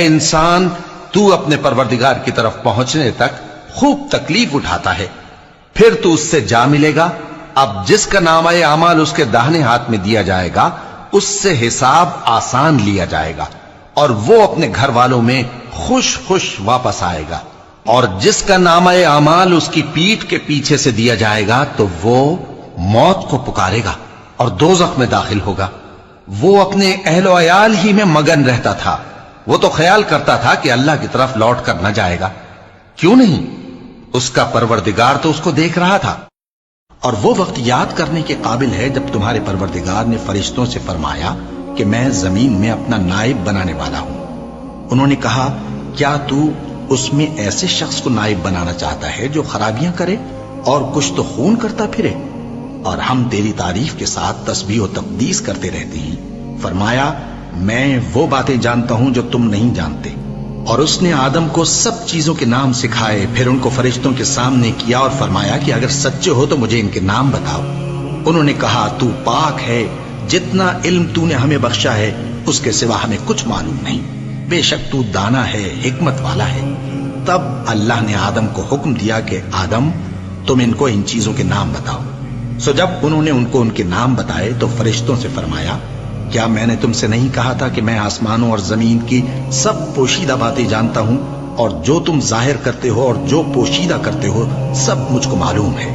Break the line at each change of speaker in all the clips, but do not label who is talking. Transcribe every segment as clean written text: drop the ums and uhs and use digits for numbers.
اے انسان، تو اپنے پروردگار کی طرف پہنچنے تک خوب تکلیف اٹھاتا ہے، پھر تو اس سے جا ملے گا۔ اب جس کا نامہ اعمال اس کے داہنے ہاتھ میں دیا جائے گا، اس سے حساب آسان لیا جائے گا اور وہ اپنے گھر والوں میں خوش خوش واپس آئے گا۔ اور جس کا نامہ اعمال اس کی پیٹھ کے پیچھے سے دیا جائے گا تو وہ موت کو پکارے گا اور دوزخ میں داخل ہوگا۔ وہ اپنے اہل و عیال ہی میں مگن رہتا تھا، وہ تو خیال کرتا تھا کہ اللہ کی طرف لوٹ کر نہ جائے گا، کیوں نہیں؟ اس کا پروردگار تو اس کو دیکھ رہا تھا۔ اور وہ وقت یاد کرنے کے قابل ہے جب تمہارے پروردگار نے فرشتوں سے فرمایا کہ میں زمین میں اپنا نائب بنانے والا ہوں۔ انہوں نے کہا، کیا تو اس میں ایسے شخص کو نائب بنانا چاہتا ہے جو خرابیاں کرے اور کچھ تو خون کرتا پھرے؟ اور ہم تیری تعریف کے ساتھ تسبیح و تقدیس کرتے رہتے ہیں۔ فرمایا، میں وہ باتیں جانتا ہوں جو تم نہیں جانتے۔ اور اس نے آدم کو سب چیزوں کے نام سکھائے، پھر ان کو فرشتوں کے سامنے کیا اور فرمایا کہ اگر سچے ہو تو مجھے ان کے نام بتاؤ۔ انہوں نے کہا، تو پاک ہے، جتنا علم تو نے ہمیں بخشا ہے اس کے سوا ہمیں کچھ معلوم نہیں، بے شک تو دانا ہے، حکمت والا ہے۔ تب اللہ نے آدم کو حکم دیا کہ آدم، تم ان کو ان چیزوں کے نام بتاؤ۔ سو جب انہوں نے ان کو ان کے نام بتائے تو فرشتوں سے فرمایا، کیا میں نے تم سے نہیں کہا تھا کہ میں آسمانوں اور زمین کی سب پوشیدہ باتیں جانتا ہوں، اور جو تم ظاہر کرتے ہو اور جو پوشیدہ کرتے ہو سب مجھ کو معلوم ہے۔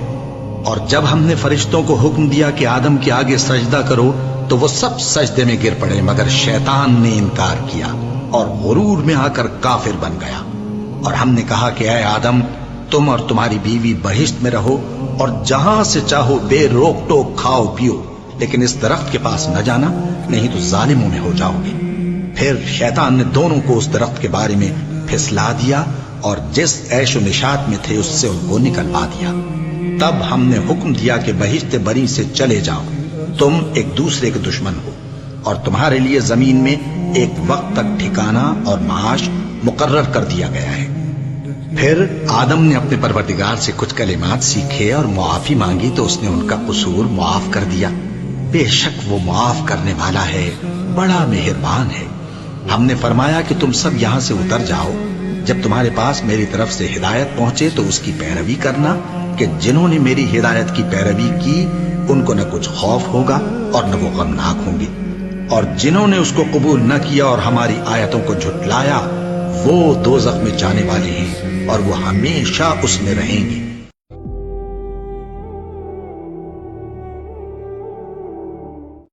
اور جب ہم نے فرشتوں کو حکم دیا کہ آدم کے آگے سجدہ کرو تو وہ سب سجدے میں گر پڑے، مگر شیطان نے انکار کیا اور غرور میں آ کر کافر بن گیا۔ اور ہم نے کہا کہ اے آدم، تم اور تمہاری بیوی بہشت میں رہو اور جہاں سے چاہو بے روک ٹوک کھاؤ پیو، لیکن اس درخت کے پاس نہ جانا، نہیں تو ظالموں میں ہو جاؤ گے۔ پھر شیطان نے دونوں کو اس درخت کے بارے میں پھسلا دیا اور جس عیش و نشاط میں تھے اس سے ان کو نکلوا دیا۔ تب ہم نے حکم دیا کہ بہشت بری سے چلے جاؤ، تم ایک دوسرے کے دشمن ہو، اور تمہارے لیے زمین میں ایک وقت تک ٹھکانہ اور معاش مقرر کر دیا گیا ہے۔ پھر آدم نے اپنے پروردگار سے کچھ کلمات سیکھے اور معافی مانگی تو اس نے ان کا قصور معاف کر دیا۔ بے شک وہ معاف کرنے والا ہے، بڑا مہربان ہے۔ ہم نے فرمایا کہ تم سب یہاں سے اتر جاؤ، جب تمہارے پاس میری طرف سے ہدایت پہنچے تو اس کی پیروی کرنا، کہ جنہوں نے میری ہدایت کی پیروی کی ان کو نہ کچھ خوف ہوگا اور نہ وہ غمناک ہوں گے، اور جنہوں نے اس کو قبول نہ کیا اور ہماری آیتوں کو جھٹلایا وہ دوزخ میں جانے والے ہیں اور وہ ہمیشہ اس میں رہیں گے۔